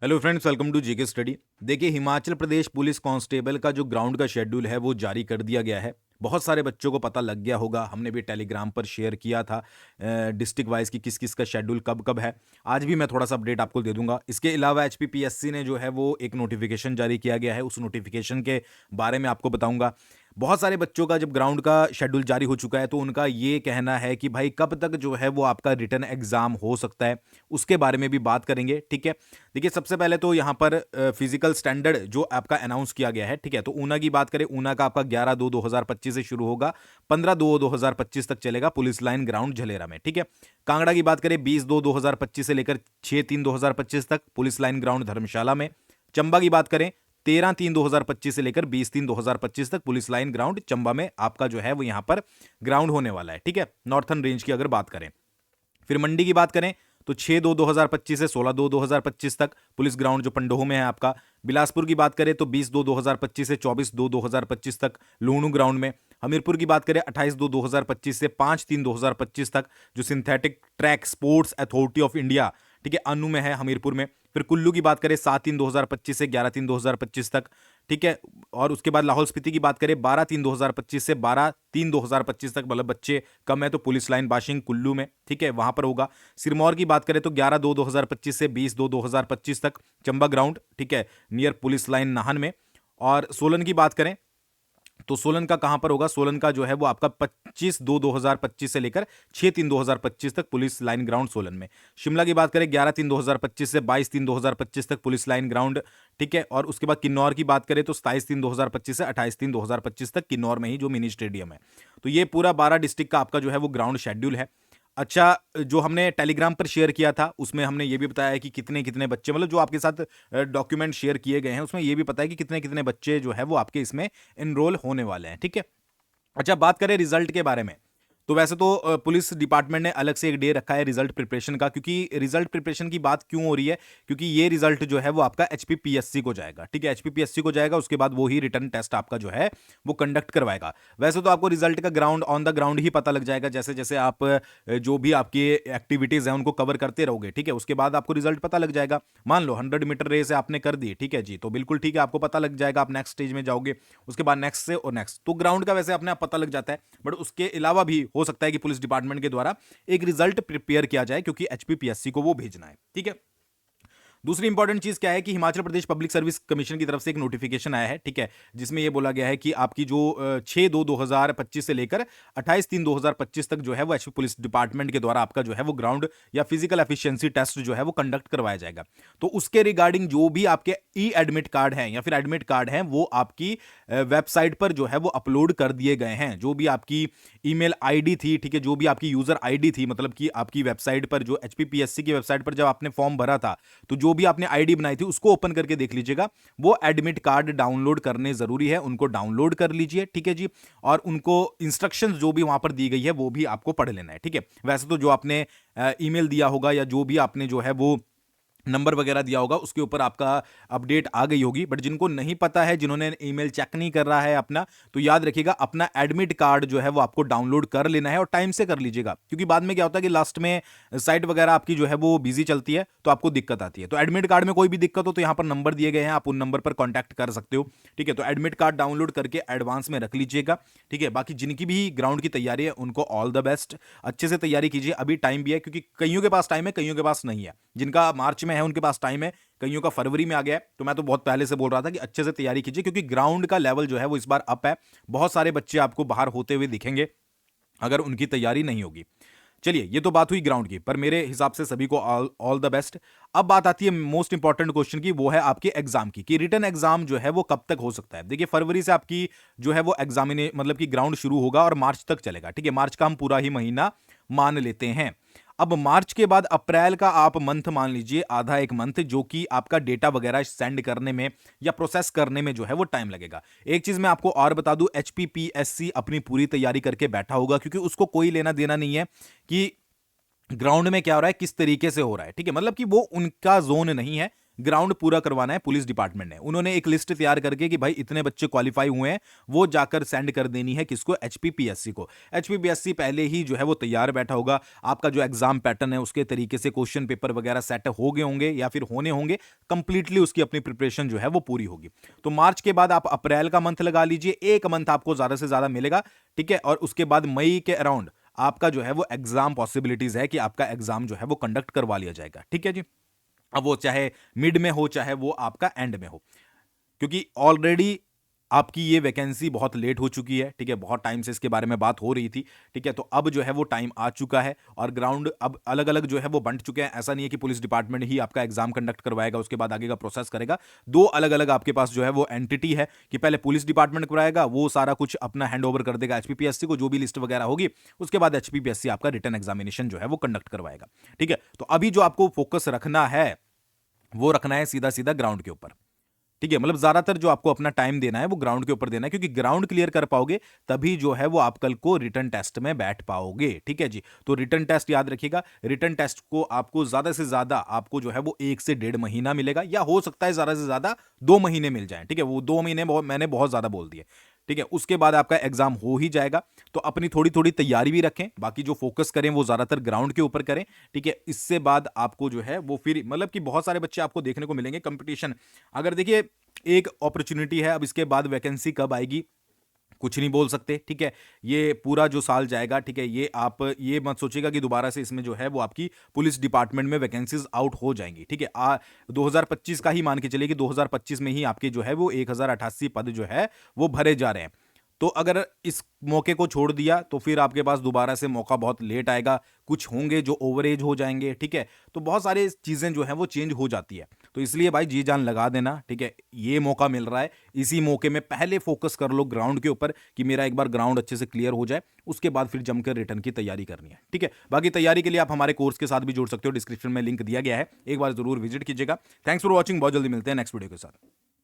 Hello friends, welcome to GK study. देखिए, हिमाचल प्रदेश police constable का जो ग्राउंड का शेड्यूल है वो जारी कर दिया गया है। बहुत सारे बच्चों को पता लग गया होगा, हमने भी टेलीग्राम पर शेयर किया था डिस्ट्रिक्ट वाइज की किस किस का शेड्यूल कब कब है। आज भी मैं थोड़ा सा अपडेट आपको दे दूंगा। इसके अलावा एचपीपीएससी ने जो है वो एक नोटिफिकेशन जारी किया गया है, उस नोटिफिकेशन के बारे में आपको बताऊंगा। बहुत सारे बच्चों का जब ग्राउंड का शेड्यूल जारी हो चुका है तो उनका ये कहना है कि भाई कब तक जो है वो आपका रिटन एग्जाम हो सकता है, उसके बारे में भी बात करेंगे। ठीक है, देखिए सबसे पहले तो यहाँ पर फिजिकल स्टैंडर्ड जो आपका अनाउंस किया गया है, ठीक है, तो ऊना की बात करें, ऊना का आपका 11/2/2025 से शुरू होगा, 15/2/2025 तक चलेगा पुलिस लाइन ग्राउंड झलेरा में। ठीक है, कांगड़ा की बात करें 20/2/2025 से लेकर 6/3/2025 तक पुलिस लाइन ग्राउंड धर्मशाला में। चंबा की बात करें 13/3/2025 से लेकर 20/3/2025 तक पुलिस लाइन ग्राउंड चंबा में आपका जो है वो यहां पर ग्राउंड होने वाला है। ठीक है, नॉर्थन रेंज की अगर बात करें। फिर मंडी की बात करें तो 6/2/2025 से 16/2/2025 तक पुलिस ग्राउंड जो पंडोह में है आपका। बिलासपुर की बात करें तो 20/2/2025 से 24/2/2025 तक लूणू ग्राउंड में। हमीरपुर की बात करें 28/2/2025 से 5/3/2025 तक जो synthetic track sports authority of India, ठीक है, अनु में है हमीरपुर में। फिर कुल्लू की बात करें 7/3/2025 से 11/3/2025 तक। ठीक है, और उसके बाद लाहौल स्पीति की बात करें 12/3/2025 से 12/3/2025 तक, मतलब बच्चे कम है तो पुलिस लाइन बाशिंग कुल्लू में, ठीक है, वहां पर होगा। सिरमौर की बात करें तो 11/2/2025 से 20/2/2025 तक चंबा ग्राउंड, ठीक है, नियर पुलिस लाइन नाहन में। और सोलन की बात करें तो सोलन का कहां पर होगा, सोलन का जो है वो आपका 25/2/2025 से लेकर 6/3/2025 तक पुलिस लाइन ग्राउंड सोलन में। शिमला की बात करें 11/3/2025 से 22/3/2025 तक पुलिस लाइन ग्राउंड, ठीक है, और उसके बाद किन्नौर की बात करें तो 27/3/2025 से 28/3/2025 तक किन्नौर में ही जो मिनी स्टेडियम है। तो ये पूरा 12 डिस्ट्रिक्ट का आपका जो है वो ग्राउंड शेड्यूल है। अच्छा, जो हमने टेलीग्राम पर शेयर किया था उसमें हमने ये भी बताया है कि कितने कितने बच्चे, मतलब जो आपके साथ डॉक्यूमेंट शेयर किए गए हैं उसमें ये भी पता है कि कितने कितने बच्चे जो है वो आपके इसमें एनरोल होने वाले हैं। ठीक है, अच्छा बात करें रिजल्ट के बारे में, तो वैसे तो पुलिस डिपार्टमेंट ने अलग से एक डे रखा है रिजल्ट प्रिपरेशन का, क्योंकि रिजल्ट प्रिपरेशन की बात क्यों हो रही है, क्योंकि ये रिजल्ट जो है वो आपका एचपीपीएससी को जाएगा। ठीक है, एचपीपीएससी को जाएगा, उसके बाद वो ही रिटर्न टेस्ट आपका जो है वो कंडक्ट करवाएगा। वैसे तो आपको रिजल्ट का ग्राउंड ऑन द ग्राउंड ही पता लग जाएगा, जैसे जैसे आप जो भी आपकी एक्टिविटीज हैं उनको कवर करते रहोगे, ठीक है, उसके बाद आपको रिजल्ट पता लग जाएगा। मान लो 100 मीटर रेस आपने कर दी, ठीक है जी, तो बिल्कुल ठीक है, आपको पता लग जाएगा, आप नेक्स्ट स्टेज में जाओगे, उसके बाद नेक्स्ट से और नेक्स्ट, तो ग्राउंड का वैसे अपने आप पता लग जाता है। बट उसके अलावा भी हो सकता है कि पुलिस डिपार्टमेंट के द्वारा एक रिजल्ट प्रिपेयर किया जाए, क्योंकि एचपीपीएससी को वो भेजना है। ठीक है, दूसरी इंपॉर्टेंट चीज क्या है कि Himachal Pradesh public service commission की तरफ से एक नोटिफिकेशन आया है, ठीक है, जिसमें यह बोला गया है कि आपकी जो 6/2/2025 से लेकर 28/3/2025 तक जो है वो एचपी पुलिस डिपार्टमेंट के द्वारा आपका जो है वो ग्राउंड या फिजिकल एफिशिएंसी टेस्ट जो है वो कंडक्ट करवाया जाएगा। तो उसके रिगार्डिंग जो भी आपके ई एडमिट कार्ड हैं या फिर एडमिट कार्ड हैं वो आपकी वेबसाइट पर जो है वो अपलोड कर दिए गए हैं। जो भी आपकी ईमेल आईडी थी, ठीक है, जो भी आपकी यूजर आईडी थी, मतलब कि आपकी वेबसाइट पर जो एचपीपीएससी की वेबसाइट पर जब आपने फॉर्म भरा था तो जो भी आपने आईडी बनाई थी उसको ओपन करके देख लीजिएगा। वो एडमिट कार्ड डाउनलोड करने जरूरी है, उनको डाउनलोड कर लीजिए, ठीक है जी, और उनको इंस्ट्रक्शंस जो भी वहां पर दी गई है वो भी आपको पढ़ लेना है। ठीक है, वैसे तो जो आपने ईमेल दिया होगा या जो भी आपने जो है वो नंबर वगैरह दिया होगा उसके ऊपर आपका अपडेट आ गई होगी, बट जिनको नहीं पता है, जिन्होंने ईमेल चेक नहीं कर रहा है अपना, तो याद रखिएगा अपना एडमिट कार्ड जो है वो आपको डाउनलोड कर लेना है और टाइम से कर लीजिएगा, क्योंकि बाद में क्या होता है कि लास्ट में साइट वगैरह आपकी जो है वो बिजी चलती है तो आपको दिक्कत आती है। तो एडमिट कार्ड में कोई भी दिक्कत हो तो यहाँ पर नंबर दिए गए हैं, आप उन नंबर पर कॉन्टैक्ट कर सकते हो। ठीक है, तो एडमिट कार्ड डाउनलोड करके एडवांस में रख लीजिएगा। ठीक है, बाकी जिनकी भी ग्राउंड की तैयारी है उनको ऑल द बेस्ट, अच्छे से तैयारी कीजिए, अभी टाइम भी है, क्योंकि कईयों के पास टाइम है, कईयों के पास नहीं है। जिनका मार्च में है उनके पास टाइम है, कईयों का फरवरी में आ गया है। तो मैं तो बहुत पहले से बोल रहा था कि अच्छे से तैयारी कीजिए, क्योंकि ग्राउंड का लेवल जो है वो इस बार अप है। बहुत सारे बच्चे आपको बाहर होते हुए दिखेंगे अगर उनकी तैयारी नहीं होगी। चलिए, ये तो बात हुई ग्राउंड की, पर मेरे हिसाब से सभी को ऑल द बेस्ट। अब बात आती है मोस्ट इंपॉर्टेंट क्वेश्चन की, वो है आपके एग्जाम की, कि रिटन एग्जाम जो है वो कब तक हो सकता है। देखिए, फरवरी से आपकी जो है वो एग्जामिने मतलब कि ग्राउंड शुरू होगा और मार्च तक चलेगा। ठीक है, मार्च का हम पूरा ही महीना मान लेते हैं। अब मार्च के बाद अप्रैल का आप मंथ मान लीजिए, आधा एक मंथ, जो कि आपका डेटा वगैरह सेंड करने में या प्रोसेस करने में जो है वो टाइम लगेगा। एक चीज मैं आपको और बता दूं, एचपीपीएससी अपनी पूरी तैयारी करके बैठा होगा, क्योंकि उसको कोई लेना देना नहीं है कि ग्राउंड में क्या हो रहा है, किस तरीके से हो रहा है। ठीक है, मतलब कि वो उनका जोन नहीं है। ग्राउंड पूरा करवाना है पुलिस डिपार्टमेंट ने। उन्होंने एक लिस्ट तैयार करके कि भाई इतने बच्चे क्वालिफाई हुए हैं, वो जाकर सेंड कर देनी है किसको, एचपीपीएससी को। एचपीपीएससी पहले ही जो है वो तैयार बैठा होगा, आपका जो एग्जाम पैटर्न है उसके तरीके से क्वेश्चन पेपर वगैरह सेट हो गए होंगे या फिर होने होंगे, कंप्लीटली उसकी अपनी प्रिपरेशन जो है वो पूरी होगी। तो मार्च के बाद आप अप्रैल का मंथ लगा लीजिए, एक मंथ आपको ज्यादा से ज्यादा मिलेगा, ठीक है। और उसके बाद मई के अराउंड आपका जो है वो एग्जाम पॉसिबिलिटीज है कि आपका एग्जाम जो है वो कंडक्ट करवा लिया जाएगा, ठीक है जी। अब वो चाहे मिड में हो चाहे वो आपका एंड में हो, क्योंकि ऑलरेडी आपकी ये वैकेंसी बहुत लेट हो चुकी है, ठीक है। बहुत टाइम से इसके बारे में बात हो रही थी, ठीक है। तो अब जो है वो टाइम आ चुका है और ग्राउंड अब अलग अलग जो है वो बंट चुके हैं। ऐसा नहीं है कि पुलिस डिपार्टमेंट ही आपका एग्जाम कंडक्ट करवाएगा, उसके बाद आगे का प्रोसेस करेगा। दो अलग अलग आपके पास जो है वो एंटिटी है कि पहले पुलिस डिपार्टमेंट कराएगा, वो सारा कुछ अपना हैंड ओवर कर देगा एचपीपीएससी को, जो भी लिस्ट वगैरह होगी, उसके बाद एचपीपीएससी आपका रिटन एग्जामिनेशन जो है वो कंडक्ट करवाएगा, ठीक है। तो अभी जो आपको फोकस रखना है वो रखना है सीधा सीधा ग्राउंड के ऊपर, ठीक है। मतलब ज्यादातर जो आपको अपना टाइम देना है वो ग्राउंड के ऊपर देना है, क्योंकि ग्राउंड क्लियर कर पाओगे तभी जो है वो आप कल को रिटन टेस्ट में बैठ पाओगे, ठीक है जी। तो रिटन टेस्ट याद रखिएगा, रिटन टेस्ट को आपको ज्यादा से ज्यादा आपको जो है वो 1 से 1.5 महीना मिलेगा, या हो सकता है ज्यादा से ज्यादा 2 महीने मिल जाए, ठीक है। वो 2 महीने मैंने बहुत ज्यादा बोल दिए, ठीक है। उसके बाद आपका एग्जाम हो ही जाएगा। तो अपनी थोड़ी थोड़ी तैयारी भी रखें, बाकी जो फोकस करें वो ज्यादातर ग्राउंड के ऊपर करें, ठीक है। इससे बाद आपको जो है वो फिर मतलब कि बहुत सारे बच्चे आपको देखने को मिलेंगे कंपटीशन। अगर देखिए एक अपॉर्चुनिटी है, अब इसके बाद वैकेंसी कब आएगी कुछ नहीं बोल सकते, ठीक है। ये पूरा जो साल जाएगा, ठीक है, ये आप ये मत सोचिएगा कि दोबारा से इसमें जो है वो आपकी पुलिस डिपार्टमेंट में वैकेंसीज आउट हो जाएंगी, ठीक है। 2025 का ही मान के चलिए कि 2025 में ही आपके जो है वो 1088 पद जो है वो भरे जा रहे हैं। तो अगर इस मौके को छोड़ दिया तो फिर आपके पास दोबारा से मौका बहुत लेट आएगा, कुछ होंगे जो ओवर एज हो जाएंगे, ठीक है। तो बहुत सारी चीजें जो हैं वो चेंज हो जाती है। तो इसलिए भाई जी जान लगा देना, ठीक है। ये मौका मिल रहा है, इसी मौके में पहले फोकस कर लो ग्राउंड के ऊपर कि मेरा एक बार ग्राउंड अच्छे से क्लियर हो जाए, उसके बाद फिर जमकर रिटर्न की तैयारी करनी है, ठीक है। बाकी तैयारी के लिए आप हमारे कोर्स के साथ भी जुड़ सकते हो, डिस्क्रिप्शन में लिंक दिया गया है, एक बार जरूर विजिट कीजिएगा। थैंक्स फॉर वॉचिंग, बहुत जल्दी मिलते हैं नेक्स्ट वीडियो के साथ।